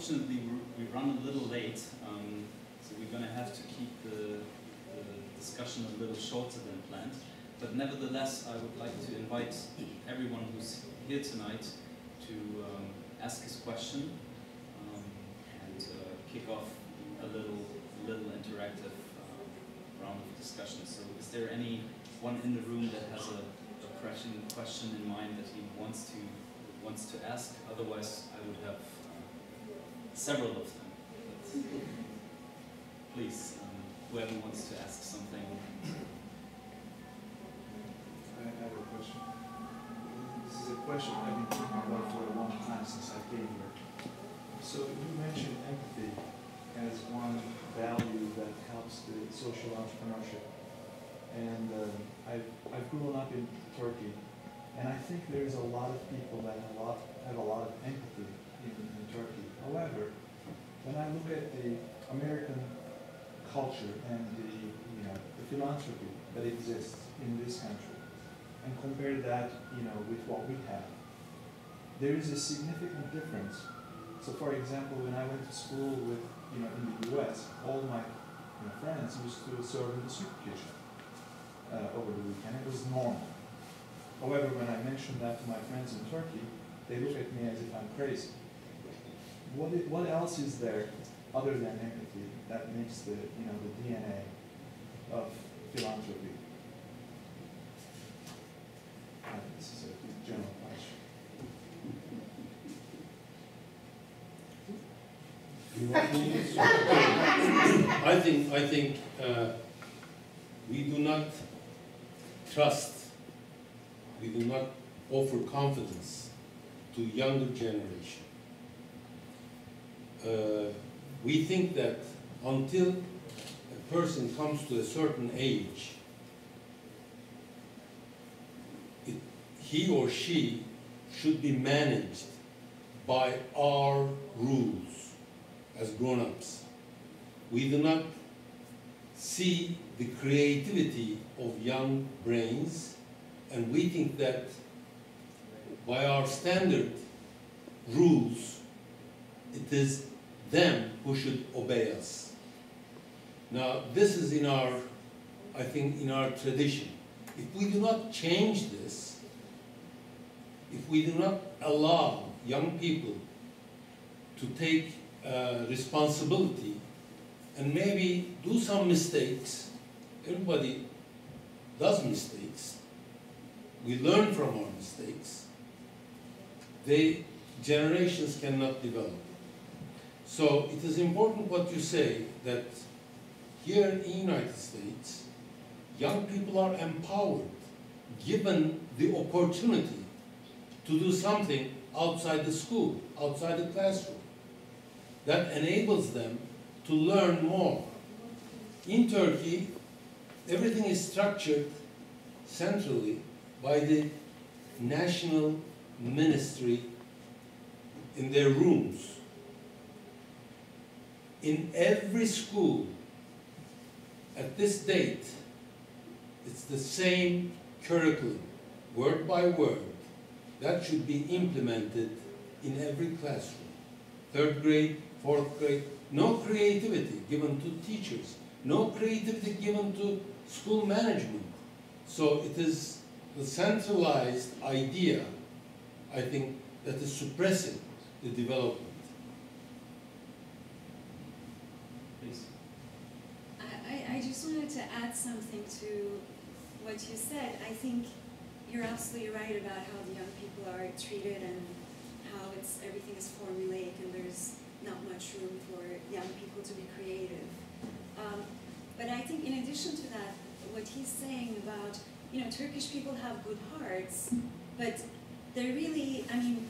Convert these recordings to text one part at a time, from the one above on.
unfortunately, we run a little late, so we're going to have to keep the discussion a little shorter than planned. But nevertheless, I would like to invite everyone who's here tonight to ask his question and kick off a little interactive round of discussion. So, is there anyone in the room that has a pressing question in mind that he wants to ask? Otherwise, I would have several of them. But please, whoever wants to ask something. I have a question. This is a question I've been thinking about for a long time since I came here. So you mentioned empathy as one value that helps the social entrepreneurship. And I've grown up in Turkey, and I think there's a lot of people that have a lot of empathy in Turkey. However, when I look at the American culture and the philanthropy that exists in this country, and compare that with what we have, there is a significant difference. So, for example, when I went to school with in the U.S., all my friends used to serve in the soup kitchen over the weekend. It was normal. However, when I mentioned that to my friends in Turkey, they look at me as if I'm crazy. What else is there other than empathy that makes the DNA of philanthropy? This is a general question. I think we do not trust, we do not offer confidence to younger generation. We think that until a person comes to a certain age, he or she should be managed by our rules as grown-ups. We do not see the creativity of young brains, and we think that by our standard rules, it is them who should obey us. Now, this is in our, I think, in our tradition. If we do not change this, if we do not allow young people to take responsibility and maybe do some mistakes, everybody does mistakes, we learn from our mistakes, generations cannot develop. So it is important what you say, that here in the United States, young people are empowered, given the opportunity to do something outside the school, outside the classroom, that enables them to learn more. In Turkey, everything is structured centrally by the national ministry in their rooms. In every school, at this date, it's the same curriculum, word by word, that should be implemented in every classroom. 3rd grade, 4th grade, no creativity given to teachers, no creativity given to school management. So it is the centralized idea, I think, that is suppressing the development. Please. I just wanted to add something to what you said. I think you're absolutely right about how the young people are treated and how everything is formulaic and there's not much room for young people to be creative. But I think in addition to that, what he's saying about, Turkish people have good hearts, but they're really, I mean,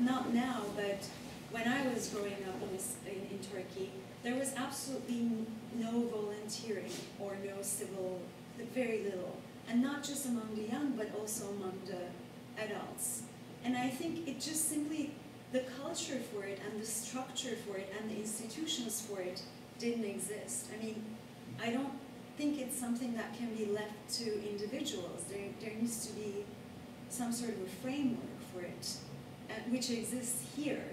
not now, but when I was growing up in Turkey, there was absolutely no volunteering or no civil, very little. And not just among the young, but also among the adults. And I think it just simply, the culture for it and the structure for it and the institutions for it didn't exist. I mean, I don't think it's something that can be left to individuals. There needs to be some sort of a framework for it, which exists here.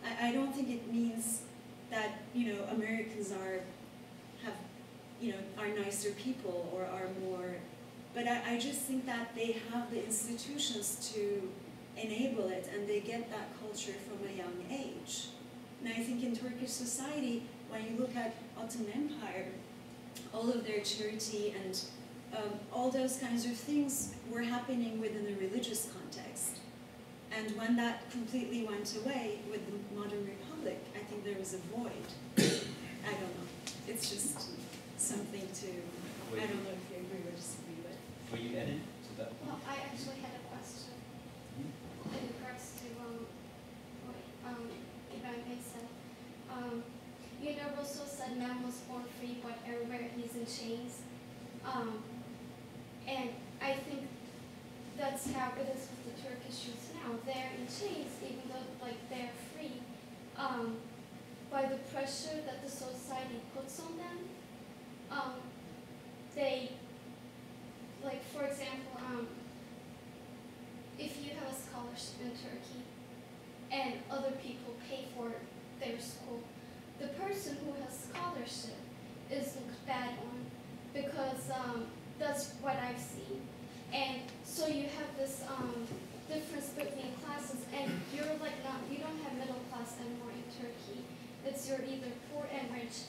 I don't think it means that, you know, Americans are nicer people or are more, but I just think that they have the institutions to enable it, and they get that culture from a young age. And I think in Turkish society, when you look at Ottoman Empire, all of their charity and all those kinds of things were happening within a religious context. And when that completely went away with the modern republic, I think there was a void. I don't know. It's just something to, I don't know if you agree or disagree with. Were you adding to that point? Well, I actually had a question in regards to what Ivan said. You know, Rousseau said man was born free, but everywhere he's in chains. And I think that's how it is with the Turkish youth now. They're in chains, even though like they're free, by the pressure that the society puts on them. They, like for example, if you have a scholarship in Turkey and other people pay for their school, the person who has scholarship is looked bad on, because that's what I've seen. And so you have this difference between classes, and you're like you don't have middle class anymore in Turkey. It's you're either poor and rich,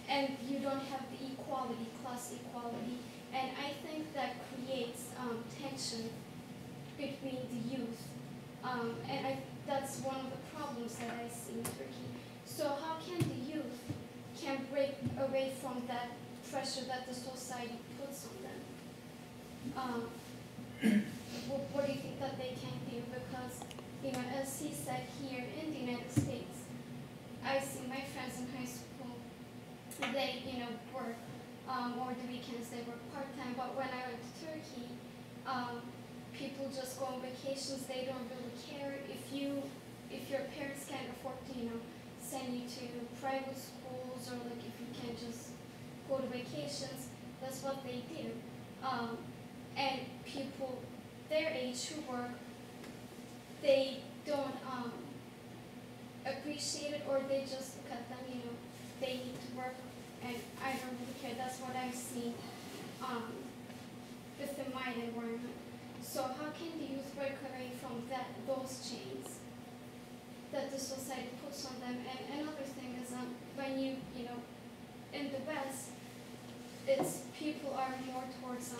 and you don't have the equality, class equality. And I think that creates tension between the youth. And that's one of the problems that I see in Turkey. So how can the youth break away from that pressure that the society puts on them? What do you think that they can do? Because, you know, as he said here in the United States, I see my friends in high school, they, you know, work, or the weekends they work part-time, but when I went to Turkey, people just go on vacations, they don't really care. If your parents can't afford to, you know, send you to private schools, or like if you can't just go to vacations, that's what they do. And people their age who work, they don't appreciate it, or they just look at them, you know, they need to work, and I don't really care. That's what I've seen within my environment. So how can the youth break away from those chains that the society puts on them? And another thing is when you know, in the West, it's people are more towards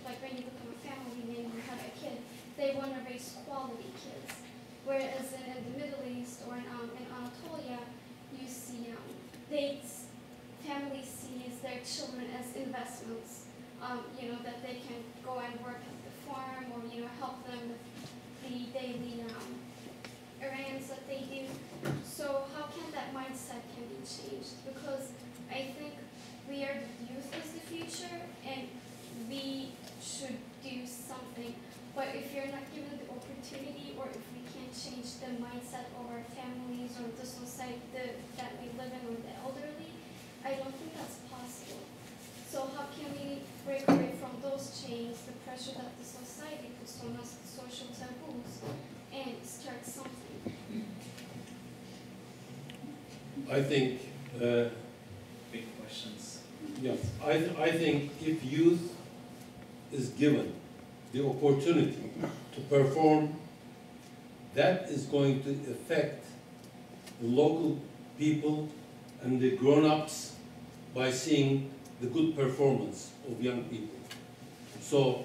like when you become a family and you have a kid, they want to raise quality kids. Whereas in the Middle East or in Anatolia, you see families see their children as investments. You know, that they can go and work at the farm, or you know, help them with the daily errands that they do. So how can that mindset can be changed? Because I think we are the youth as the future, and we should do something. But if you're not given the opportunity, or if we can't change the mindset of our families or the society that we live in, or the elderly, I don't think that's possible. So how can we break away from those chains, the pressure that the society puts on us, the social taboos, and start something? I think, Big questions. yeah, I think if youth is given the opportunity to perform, that is going to affect the local people and the grown-ups by seeing the good performance of young people. So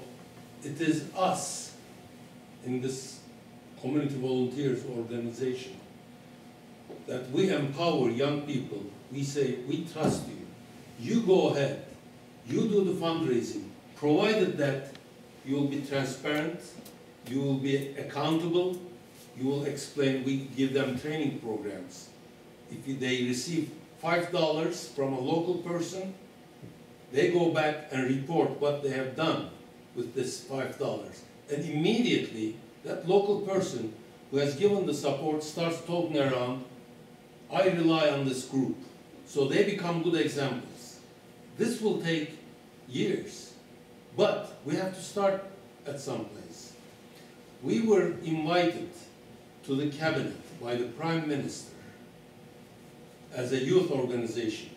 it is us in this community volunteers organization that we empower young people. We say, we trust you. You go ahead. You do the fundraising, provided that you will be transparent, you will be accountable, you will explain. We give them training programs. If they receive $5 from a local person, they go back and report what they have done with this $5. And immediately, that local person who has given the support starts talking around, I rely on this group. So they become good examples. This will take years, but we have to start at some place. We were invited to the cabinet by the Prime Minister as a youth organization.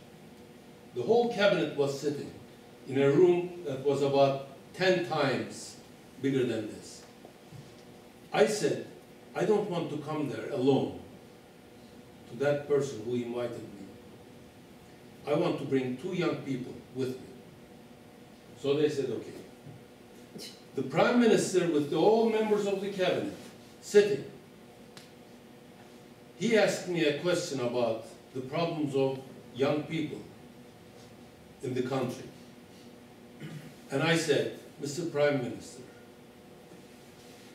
The whole cabinet was sitting in a room that was about 10 times bigger than this. I said, I don't want to come there alone to that person who invited me. I want to bring 2 young people with me. So they said, okay. The Prime Minister with all members of the cabinet sitting, he asked me a question about the problems of young people in the country. And I said, Mr. Prime Minister,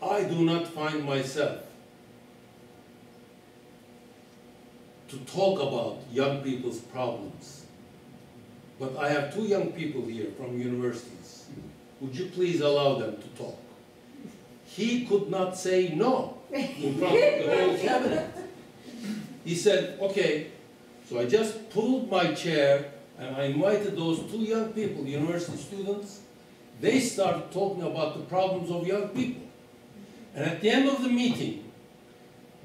I do not find myself to talk about young people's problems, but I have 2 young people here from universities. Would you please allow them to talk? He could not say no in front of the whole cabinet. He said, okay, so I just pulled my chair and I invited those 2 young people, university students. They started talking about the problems of young people. And at the end of the meeting,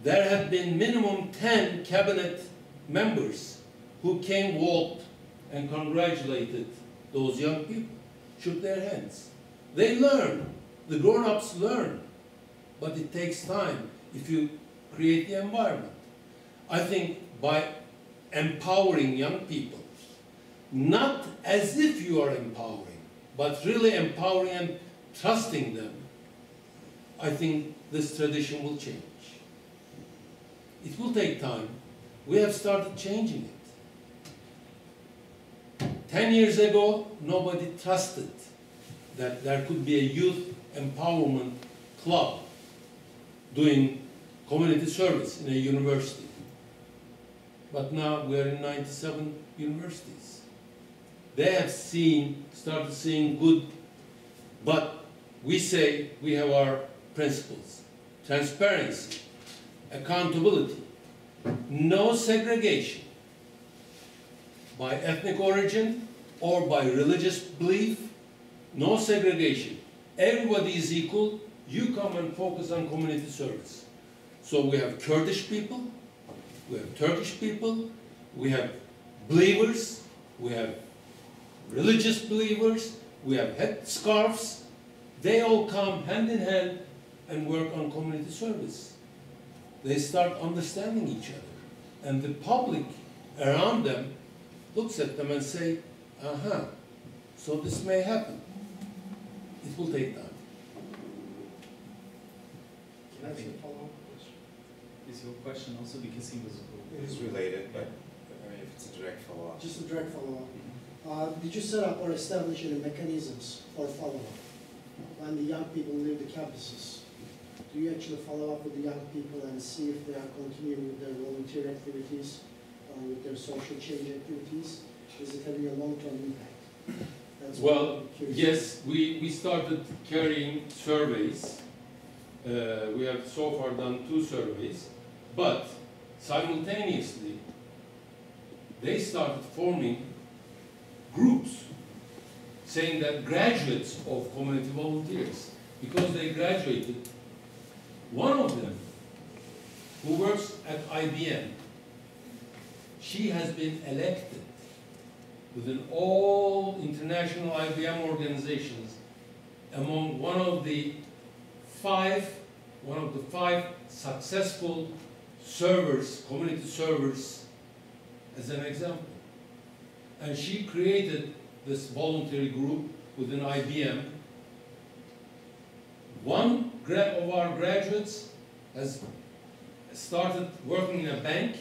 there had been minimum 10 cabinet members who came, walked, and congratulated those young people, shook their hands. They learn, the grown-ups learn, but it takes time if you create the environment. I think by empowering young people, not as if you are empowering, but really empowering and trusting them, I think this tradition will change. It will take time. We have started changing it. 10 years ago, nobody trusted that there could be a youth empowerment club doing community service in a university. But now we are in 97 universities. They have started seeing good, but we say we have our principles: transparency, accountability, no segregation by ethnic origin or by religious belief, no segregation. Everybody is equal. You come and focus on community service. So we have Kurdish people, we have Turkish people, we have believers, we have religious believers, we have headscarves. They all come hand in hand and work on community service. They start understanding each other. And the public around them looks at them and say, aha, so this may happen. It will take time. Can I ask a follow-up question? Is your question also because he was... It is related, but I mean, if it's a direct follow-up. Just a direct follow-up. Did you set up or establish any mechanisms for follow-up when the young people leave the campuses? Do you actually follow up with the young people and see if they are continuing with their volunteer activities, with their social change activities? Is it having a long-term impact? That's Well, yes, we started carrying surveys. We have so far done 2 surveys, but simultaneously, they started forming groups saying that graduates of community volunteers, because they graduated, one of them who works at IBM, she has been elected within all international IBM organizations among one of the five successful servers, community servers, as an example. And she created this voluntary group within IBM. One of our graduates has started working in a bank,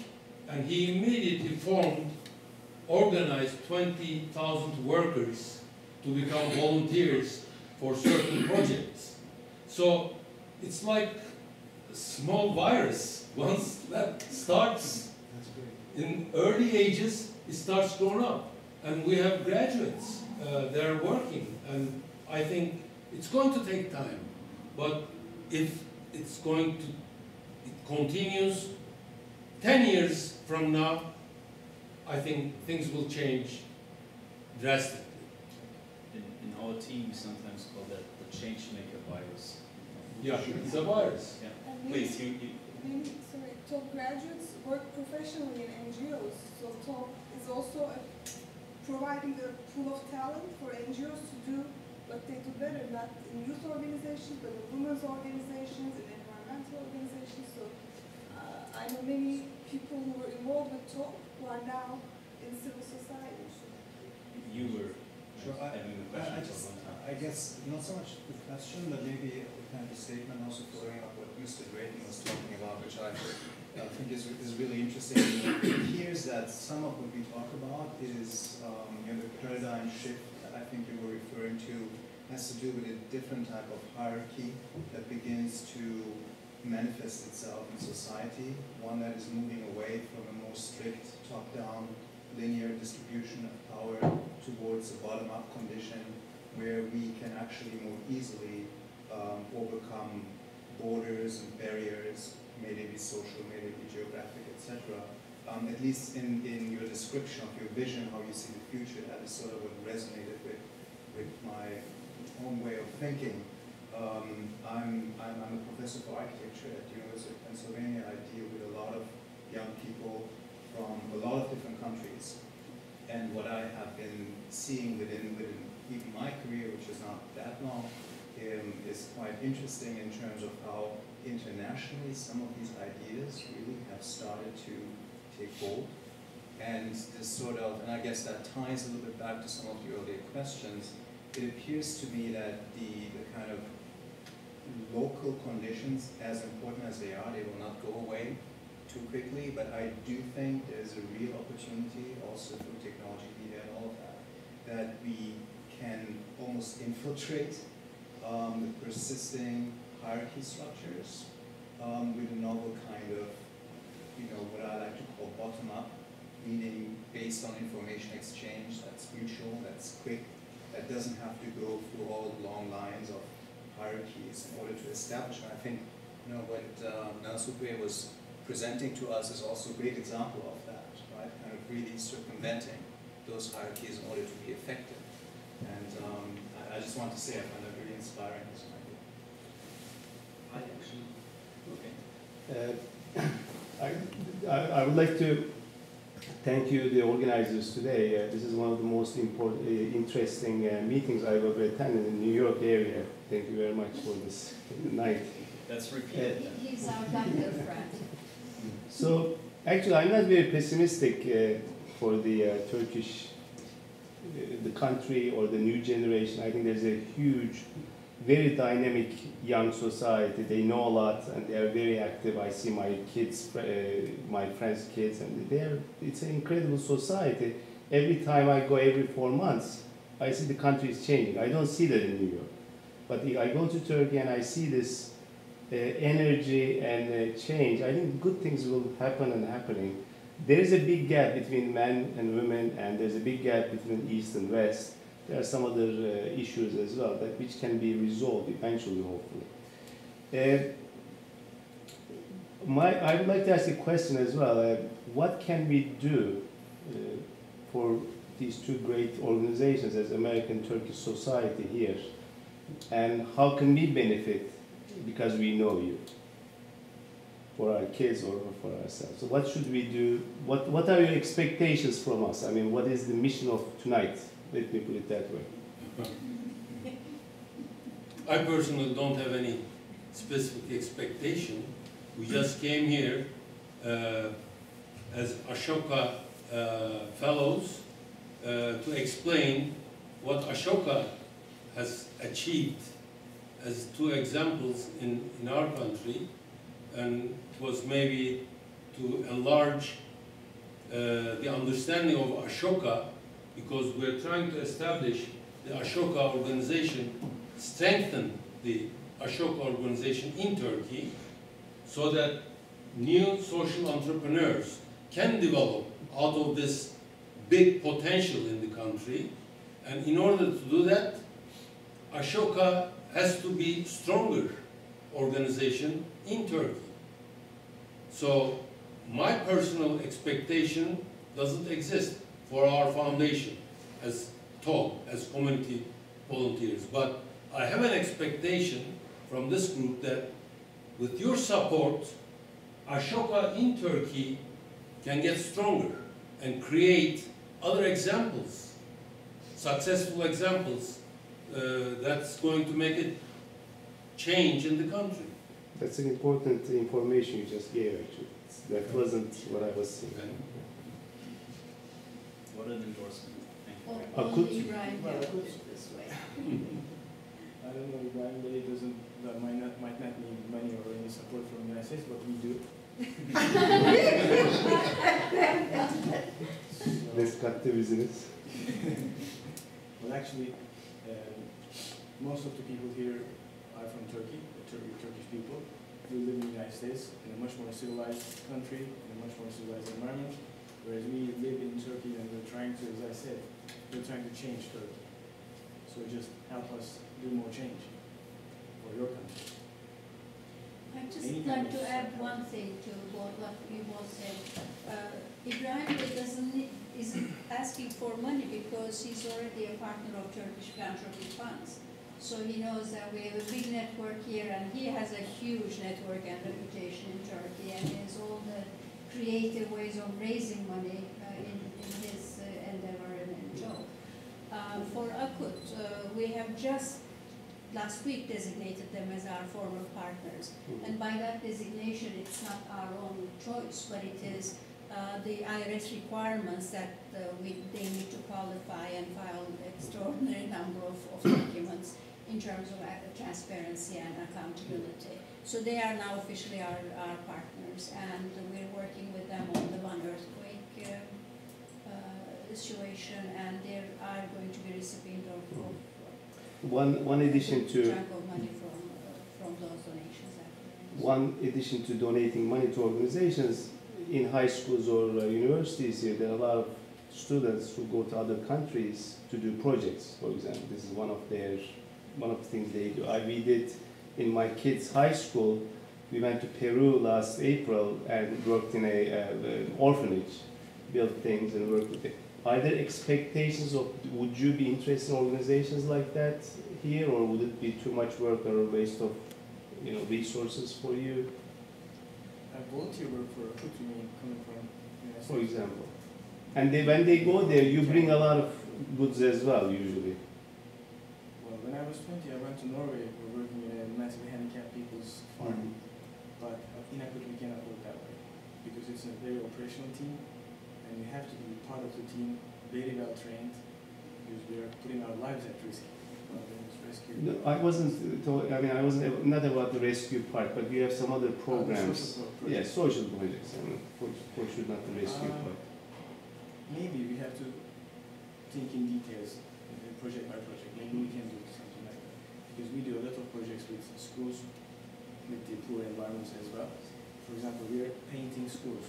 and he immediately organized 20,000 workers to become volunteers for certain projects. So it's like a small virus. Once that starts in early ages, it starts growing up. And we have graduates, they're working, and I think it's going to take time. But if it continues 10 years from now, I think things will change drastically. In our team, we sometimes call that the change maker virus. Yeah, it's a virus. Yeah. Please, you many top graduates work professionally in NGOs. So top is also providing a pool of talent for NGOs to do what they do better, not in youth organizations, but in women's organizations, in environmental organizations. So I know many people who were involved with TOP who are now in civil society. You were Sure. having a question for a long time. I guess not so much the question, but maybe a kind of a statement also following up what Mr. Drayton was talking about, which I think is really interesting. It appears that some of what we talk about is the paradigm shift that I think you were referring to has to do with a different type of hierarchy that begins to manifest itself in society, one that is moving away from a more strict top-down linear distribution of power towards a bottom-up condition where we can actually more easily overcome borders and barriers, may they be social, may they be geographic, etc. At least in your description of your vision, how you see the future, that is sort of what resonated with my own way of thinking. I'm a professor for architecture at the University of Pennsylvania. I deal with a lot of young people from a lot of different countries. And what I have been seeing within even my career, which is not that long, is quite interesting in terms of how internationally some of these ideas really have started to take hold. And this sort of, and I guess that ties a little bit back to some of the earlier questions, it appears to me that the kind of local conditions, as important as they are, they will not go away too quickly, but I do think there's a real opportunity also through technology, media, and all of that we can almost infiltrate the persisting hierarchy structures with a novel kind of, what I like to call bottom-up, meaning based on information exchange that's mutual, that's quick, that doesn't have to go through all long lines of hierarchies in order to establish. And I think, what Nasupe was presenting to us is also a great example of that, right? Kind of really circumventing those hierarchies in order to be effective. And I just want to say I find that really inspiring as an idea. I would like to thank you, the organizers today. This is one of the most important, interesting meetings I've ever attended in the New York area. Thank you very much for this night. That's repeated. He's our doctor friend. So, actually, I'm not very pessimistic for the Turkish, the country or the new generation. I think there's a huge, very dynamic young society. They know a lot and they are very active. I see my kids, my friends' kids, and it's an incredible society. Every time I go every 4 months, I see the country is changing. I don't see that in New York. But if I go to Turkey and I see this energy and change, I think good things will happen and happening. There is a big gap between men and women, and there's a big gap between East and West. There are some other issues as well that which can be resolved eventually, hopefully. I would like to ask a question as well. What can we do for these two great organizations as American-Turkish Society here, and how can we benefit because we know you, for our kids or for ourselves? So what should we do? What are your expectations from us? I mean, what is the mission of tonight? Let me put it that way. I personally don't have any specific expectation. We just came here as Ashoka fellows to explain what Ashoka has achieved as two examples in our country, and it was maybe to enlarge the understanding of Ashoka, because we're trying to establish the Ashoka organization, strengthen the Ashoka organization in Turkey, so that new social entrepreneurs can develop out of this big potential in the country. And in order to do that, Ashoka has to be stronger organization in Turkey. So my personal expectation doesn't exist for our foundation as TOG, as community volunteers. But I have an expectation from this group that with your support Ashoka in Turkey can get stronger and create other examples, successful examples, that's going to make a change in the country. That's an important information you just gave, actually. That wasn't what I was saying. What an endorsement. Thank you. Only Ibrahim can put it this way. I don't know, Ibrahim really doesn't, that might not need money or any support from the United States, but we do. Let's cut the business. Well, actually, most of the people here are from Turkey, Turkish people. We live in the United States, in a much more civilized country, in a much more civilized environment, whereas we live in Turkey and we're trying to, as I said, we're trying to change Turkey. So just help us do more change for your country. I'd just like to add one thing to what you both said. Ibrahim isn't asking for money because he's already a partner of Turkish philanthropy funds. So he knows that we have a big network here, and he has a huge network and reputation in Turkey, and he has all the creative ways of raising money in his endeavor and job. For Akut, we have just last week designated them as our formal partners. And by that designation, it's not our own choice, but it is the IRS requirements that they need to qualify and file an extraordinary number of documents in terms of transparency and accountability. So they are now officially our partners, and we're working with them on the one earthquake situation, and they are going to be recipient of One addition to chunk of money from those donations. one addition to donating money to organizations in high schools or universities here, there are a lot of students who go to other countries to do projects. For example, this is one of the things they do. We did in my kids' high school. We went to Peru last April and worked in an orphanage, built things and worked with it. Are there expectations of, would you be interested in organizations like that here, or would it be too much work or a waste of, resources for you? Volunteer work for Akut, you mean, coming from the United States? For example. And when they go there, you bring a lot of goods as well, usually. Well, when I was 20, I went to Norway. We're working in a massively handicapped people's farm. But in Akut, we cannot work that way because it's a very operational team, and you have to be part of the team, very well trained, because we are putting our lives at risk. No, I wasn't not about the rescue part, but you have some other programs. Social projects. For sure, not the rescue part. Maybe we have to think in details, project by project. Maybe we can do something like that. Because we do a lot of projects with schools, with the poor environments as well. For example, we are painting schools.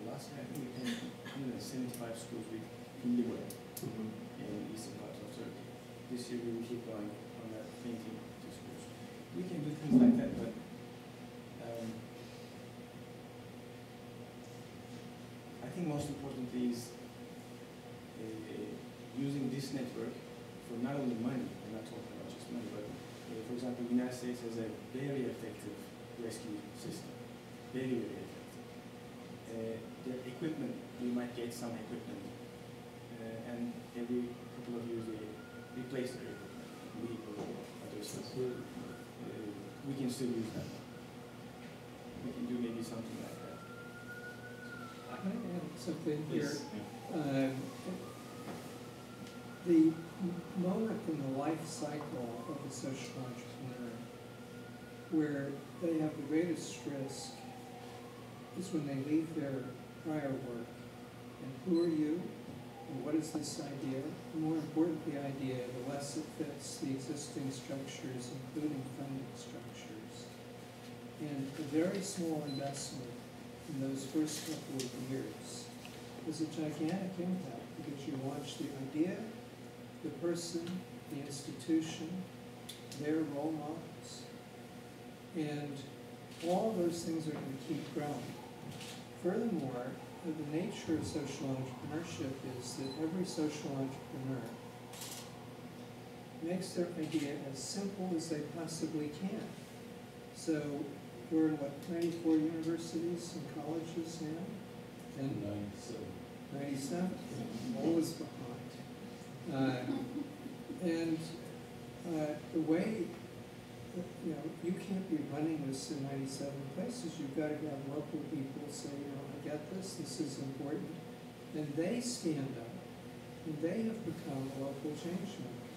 Last year, I think we painted 175 schools with Libre in eastern parts of Turkey. This year we will keep going on that painting to schools. We can do things like that, but I think most importantly is using this network for not only money. We're not talking about just money, but for example, the United States has a very effective rescue system. Very, very effective. The equipment, we might get some equipment, and every couple of years they replace the equipment, or other stuff. We can still use that. We can do maybe something like that. Can I add something here? Yes. The moment in the life cycle of a social entrepreneur where they have the greatest risk is when they leave their prior work. And who are you? And what is this idea? The more important the idea, the less it fits the existing structures, including funding structures. And a very small investment in those first couple of years was a gigantic impact because you launch the idea, the person, the institution, their role models. And all those things are going to keep growing. Furthermore, the nature of social entrepreneurship is that every social entrepreneur makes their idea as simple as they possibly can. So we're in what, 94 universities and colleges now? And 97, always behind. The way, you know, you can't be running this in 97 places. You've got to have local people say, you know, I get this is important. And they stand up, and they have become a local change maker.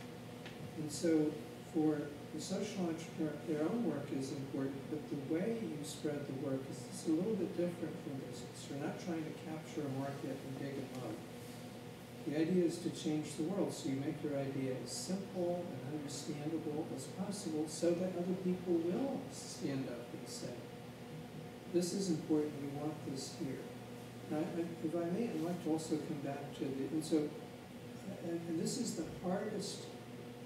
And so for the social entrepreneur, their own work is important, but the way you spread the work is a little bit different from business. You're not trying to capture a market and dig them up. The idea is to change the world, so you make your idea as simple and understandable as possible so that other people will stand up and say, this is important, we want this here. Now, if I may, I'd like to also come back to and this is the hardest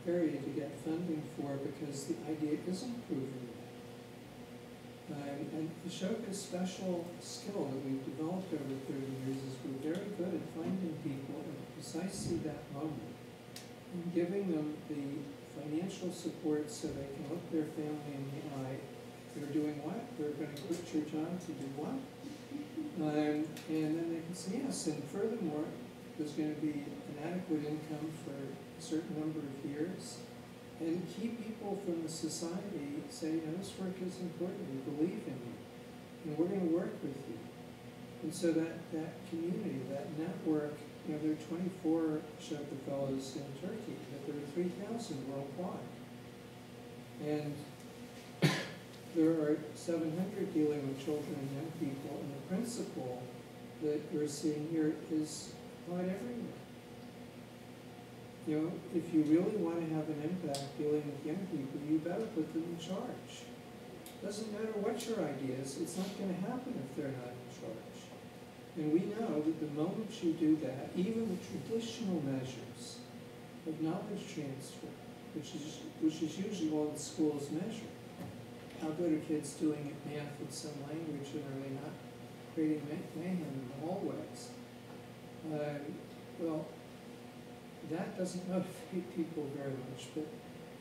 area to get funding for because the idea isn't proven yet. And Ashoka's special skill that we've developed over 30 years is we're very good at finding people at precisely that moment and giving them the financial support so they can look their family in the eye. They're doing what? They're going to quit your job to do what? And then they can say yes. And furthermore, there's going to be an adequate income for a certain number of years. And keep people from the society say, you know, this work is important, we believe in you, and we're going to work with you. And so that community, that network, you know, there are 24 Ashoka Fellows in Turkey, but there are 3,000 worldwide. And there are 700 dealing with children and young people, and the principle that we're seeing here is applied everywhere. You know, if you really want to have an impact dealing with young people, you better put them in charge. Doesn't matter what your idea is, it's not going to happen if they're not in charge. And we know that the moment you do that, even the traditional measures of knowledge transfer, which is usually all the schools measure, how good are kids doing at math in some language, and are they not creating mayhem in the hallways? Well, that doesn't motivate people very much, but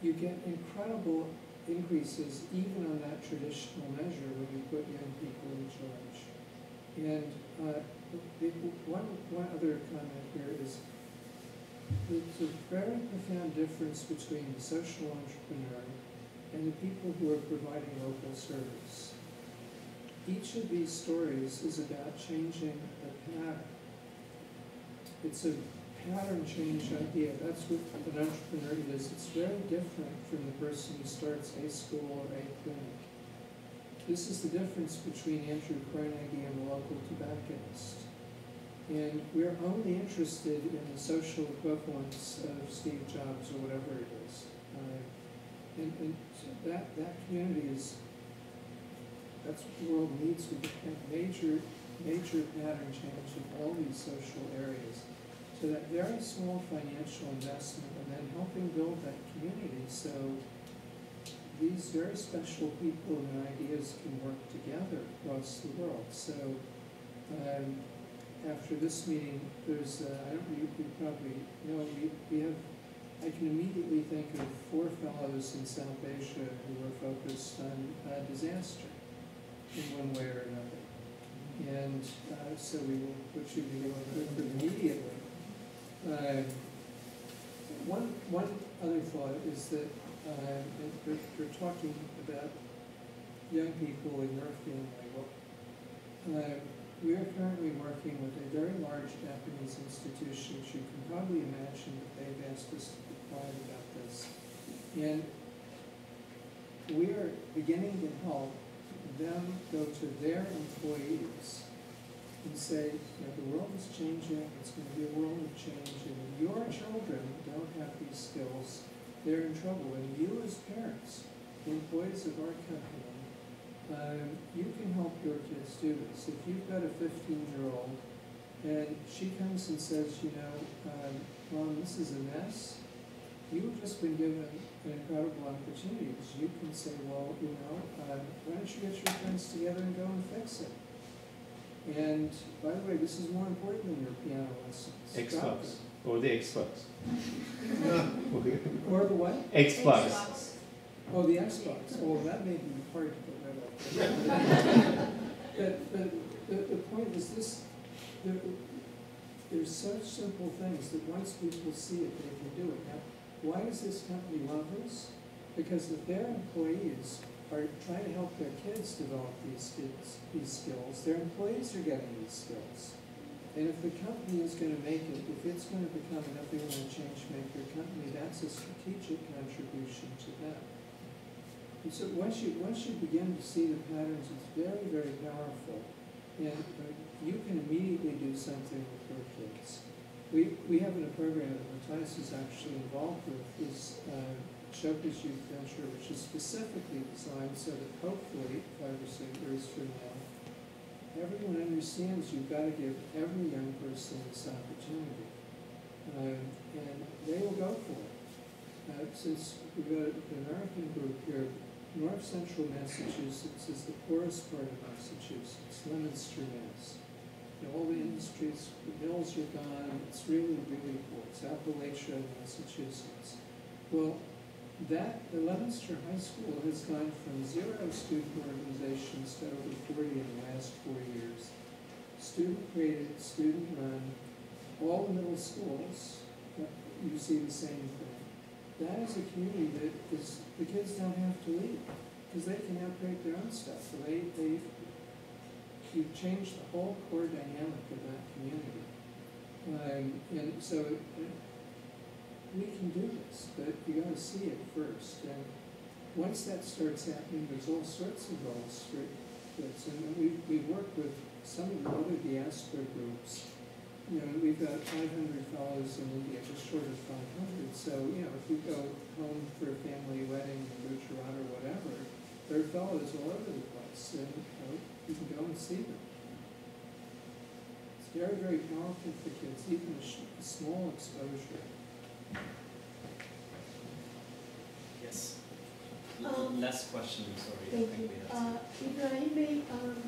you get incredible increases even on that traditional measure when you put young people in charge. And one other comment here is there's a very profound difference between the social entrepreneur and the people who are providing local service. Each of these stories is about changing a pattern. It's a pattern change idea. That's what an entrepreneur is. It's very different from the person who starts a school or a clinic. This is the difference between Andrew Carnegie and the local tobacconist. And we're only interested in the social equivalence of Steve Jobs or whatever it is. And so that community is, that's what the world needs. We have major pattern change in all these social areas. So that very small financial investment and then helping build that community so these very special people and their ideas can work together across the world. So after this meeting, there's, I don't know, you probably know, we have, I can immediately think of 4 fellows in South Asia who are focused on disaster in one way or another. And so we will put you together immediately. One other thought is that we're talking about young people in your family. We are currently working with a very large Japanese institution, which you can probably imagine that they've asked us to be quiet about this. And we are beginning to help them go to their employees and say, you know, the world is changing, it's going to be a world of change, and if your children don't have these skills, they're in trouble. And you as parents, the employees of our company, you can help your kids do this. If you've got a 15-year-old and she comes and says, you know, Mom, this is a mess, you've just been given an incredible opportunity because you can say, well, you know, why don't you get your friends together and go and fix it? And by the way, this is more important than your piano lessons. Xbox. Or the Xbox. Or the what? Xbox. Oh, the Xbox. Oh, that may be hard to get rid of. But the point is this, there's such simple things that once people see it, they can do it. Now, why does this company love us? Because if their employees are trying to help their kids develop these skills, their employees are getting these skills. And if the company is going to make it, if it's going to become an everyone change maker company, that's a strategic contribution to them. And so once you begin to see the patterns, it's very, very powerful. And you can immediately do something with your kids. We have in a program that Matthias is actually involved with, is Ashoka's Youth Venture, which is specifically designed so that hopefully 5 or 6 years from now, everyone understands you've got to give every young person this opportunity. And they will go for it. Since we've got an American group here, North Central Massachusetts is the poorest part of Massachusetts, Leominster, Mass. All the industries, the mills are gone, it's really, really poor. It's Appalachia, Massachusetts. Well, the Leominster High School has gone from 0 student organizations to over 40 in the last 4 years. Student-created, student-run, all the middle schools, you see the same thing. That is a community that is, the kids don't have to leave, because they can upgrade their own stuff. So you've changed the whole core dynamic of that community. And so we can do this, but you got to see it first. And once that starts happening, there's all sorts of roles for kids. And we work with some of the other diaspora groups. You know, we've got 500 fellows in India, just short of 500. So, you know, if you go home for a family wedding in Gujarat or whatever, there are fellows all over the place. And you can go and see them. It's very, very powerful for kids, even a small exposure. Yes. Last question, sorry. Thank you. Ibrahim,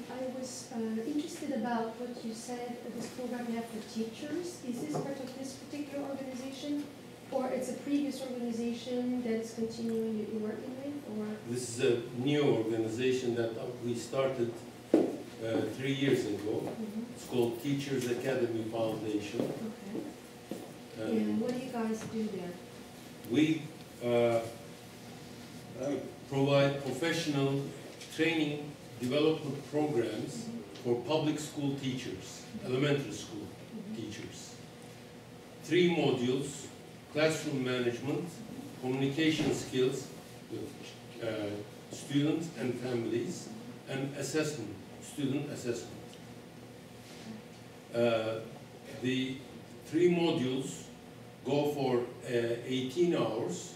I was interested about what you said, this program you have for teachers. Is this part of this particular organization, or it's a previous organization that's continuing that you're working with? Or This is a new organization that we started 3 years ago. It's called Teachers Academy Foundation. Okay. And what do you guys do there? We provide professional training development programs for public school teachers, elementary school teachers. 3 modules: classroom management, communication skills with students and families, and assessment, student assessment. The 3 modules go for 18 hours,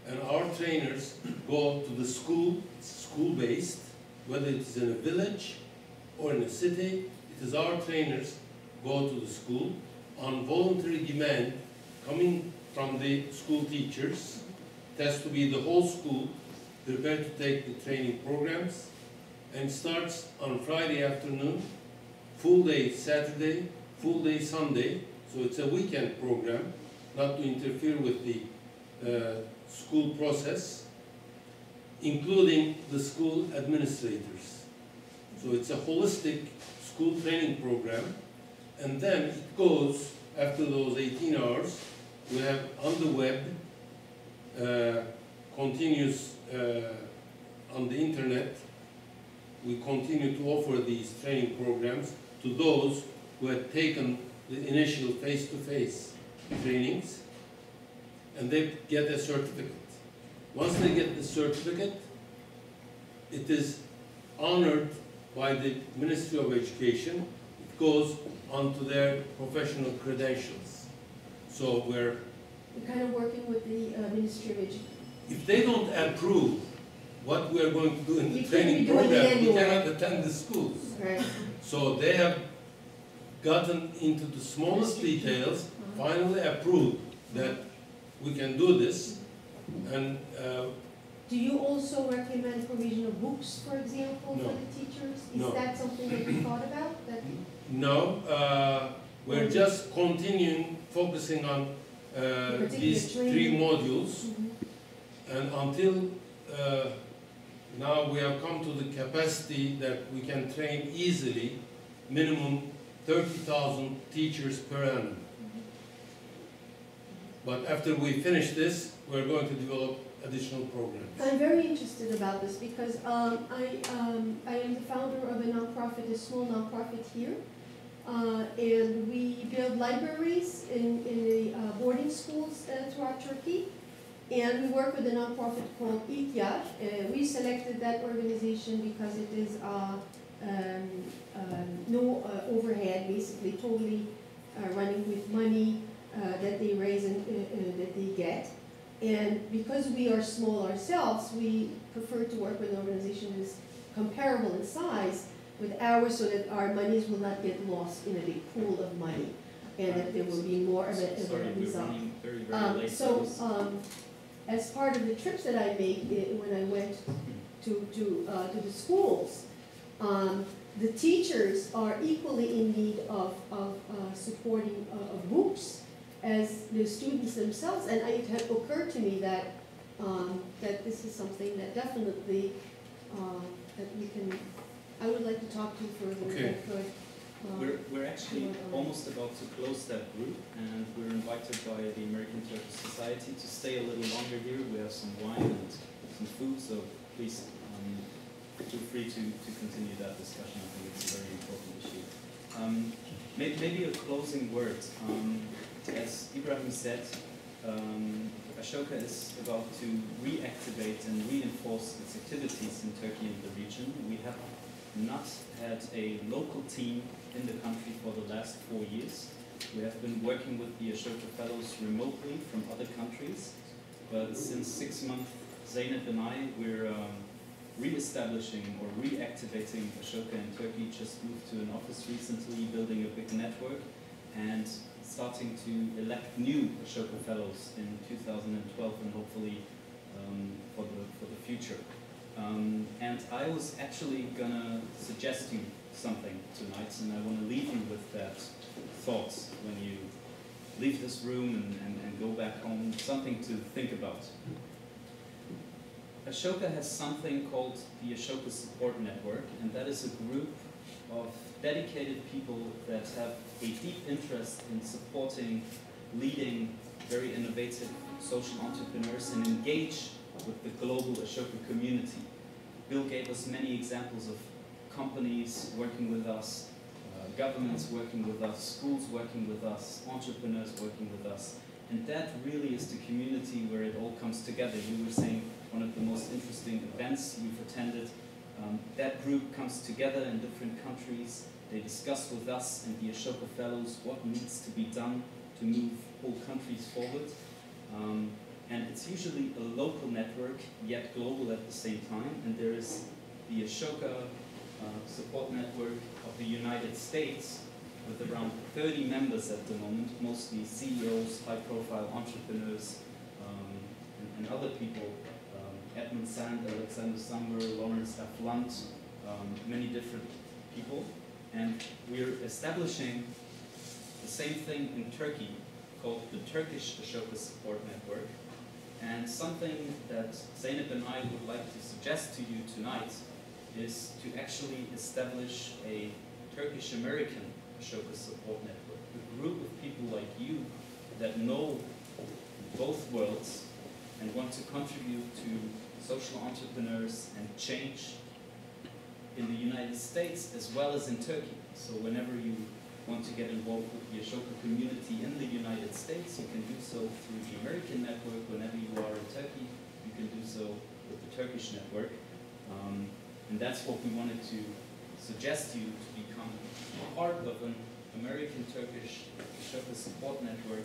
and our trainers go to the school-based, whether it is in a village or in a city. It is our trainers go to the school on voluntary demand coming from the school teachers. It has to be the whole school prepared to take the training programs, and starts on Friday afternoon, full day Saturday, full day Sunday. So it's a weekend program, not to interfere with the school process, including the school administrators. So it's a holistic school training program. And then it goes, after those 18 hours, we have on the web, continuous on the internet, we continue to offer these training programs to those who had taken the initial face-to-face trainings, and they get a certificate. Once they get the certificate, it is honored by the Ministry of Education. It goes onto their professional credentials. So we're kind of working with the Ministry of Education. If they don't approve what we are going to do in the training program, we cannot attend the schools. Right. So they have gotten into the smallest details, finally approved that we can do this. And do you also recommend provision of books, for example, for the teachers? Is that something that you thought about? No, we're just continuing focusing on these 3 modules, and until Now we have come to the capacity that we can train easily, minimum 30,000 teachers per annum. But after we finish this, we're going to develop additional programs. I'm very interested about this because I am the founder of a nonprofit, a small nonprofit here. And we build libraries in the boarding schools throughout Turkey. And we work with a nonprofit called İhtiyaç. We selected that organization because it is no overhead, basically totally running with money that they raise and that they get. And because we are small ourselves, we prefer to work with an organization that is comparable in size with ours so that our monies will not get lost in a big pool of money and that there will be more of a result. As part of the trips that I made when I went to the schools, the teachers are equally in need of supporting of books as the students themselves, and it had occurred to me that that this is something that definitely that we can. I would like to talk to further. Okay. If I could. We're actually almost about to close that group, and we're invited by the American-Turkish Society to stay a little longer here. We have some wine and some food, so please feel free to continue that discussion. I think it's a very important issue. Maybe a closing word. As Ibrahim said, Ashoka is about to reactivate and reinforce its activities in Turkey and the region. We have not had a local team in the country for the last 4 years. We have been working with the Ashoka Fellows remotely from other countries, but since 6 months, Zeynep and I, we're re-establishing or reactivating Ashoka in Turkey. Just moved to an office recently, building a big network, and starting to elect new Ashoka Fellows in 2012 and hopefully for the future. And I was actually gonna suggest you something tonight, and I want to leave you with that thought when you leave this room and go back home, something to think about. Ashoka has something called the Ashoka Support Network, and that is a group of dedicated people that have a deep interest in supporting, leading very innovative social entrepreneurs and engage with the global Ashoka community. Bill gave us many examples of companies working with us, governments working with us, schools working with us, entrepreneurs working with us. And that really is the community where it all comes together. You were saying one of the most interesting events you've attended. That group comes together in different countries. They discuss with us and the Ashoka Fellows what needs to be done to move whole countries forward. And it's usually a local network, yet global at the same time. And there is the Ashoka Support Network of the United States with around 30 members at the moment, mostly CEOs, high-profile entrepreneurs, and other people. Edmund Sand, Alexander Summer, Lawrence F. Lunt, many different people. And we're establishing the same thing in Turkey called the Turkish Ashoka Support Network. And something that Zeynep and I would like to suggest to you tonight is to actually establish a Turkish-American Ashoka Support Network, a group of people like you that know both worlds and want to contribute to social entrepreneurs and change in the United States as well as in Turkey. So whenever you want to get involved with the Ashoka community in the United States, you can do so through the American network. Whenever you are in Turkey, you can do so with the Turkish network. And that's what we wanted to suggest you to become part of an American-Turkish Ashoka support network,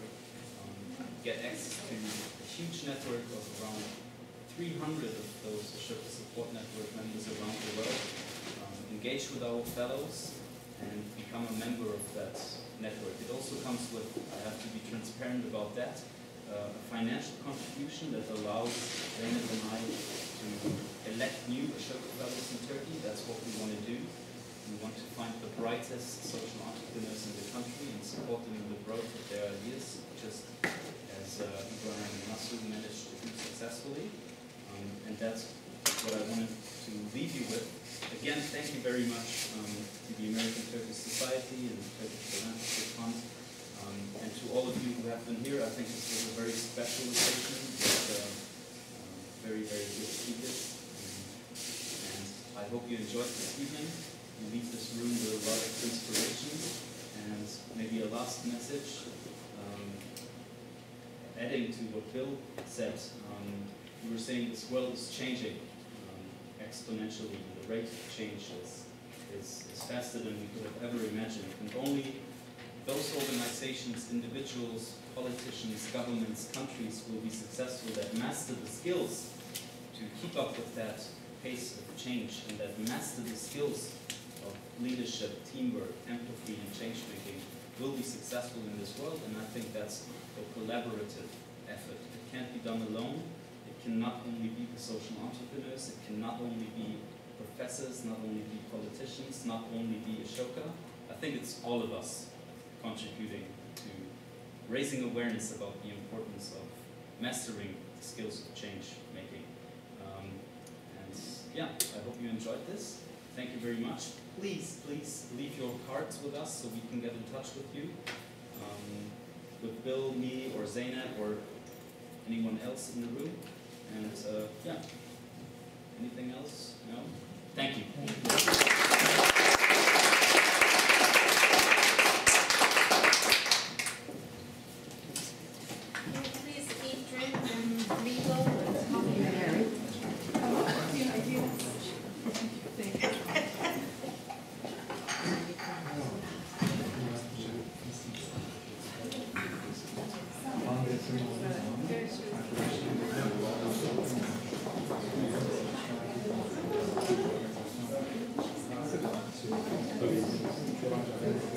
get access to a huge network of around 300 of those Ashoka support network members around the world, engage with our fellows, and become a member of that network. It also comes with, I have to be transparent about that, a financial contribution that allows Zeynep and I to elect new Ashoka fellows in Turkey. That's what we want to do. We want to find the brightest social entrepreneurs in the country and support them in the growth of their ideas, just as Ibrahim and Masoud managed to do successfully. And that's what I wanted to leave you with. Again, thank you very much to the American-Turkish Society and Turkish Philanthropy Fund, and to all of you who have been here. I think this was a very special occasion with very, very good speakers. And I hope you enjoyed this evening. You leave this room with a lot of inspiration. And maybe a last message, adding to what Bill said, you were saying this world is changing exponentially, and the rate of change is faster than we could have ever imagined. And only those organizations, individuals, politicians, governments, countries will be successful that master the skills to keep up with that pace of change, and that master the skills of leadership, teamwork, empathy, and change making will be successful in this world. And I think that's a collaborative effort. It can't be done alone. It can not only be the social entrepreneurs, it can not only be professors, not only be politicians, not only be Ashoka. I think it's all of us contributing to raising awareness about the importance of mastering the skills of change making. And yeah, I hope you enjoyed this. Thank you very much. Please, please leave your cards with us so we can get in touch with you. With Bill, me, or Zainab, or anyone else in the room. And yeah, anything else? No? Thank you. Please eat, drink, and mingle. Thank you.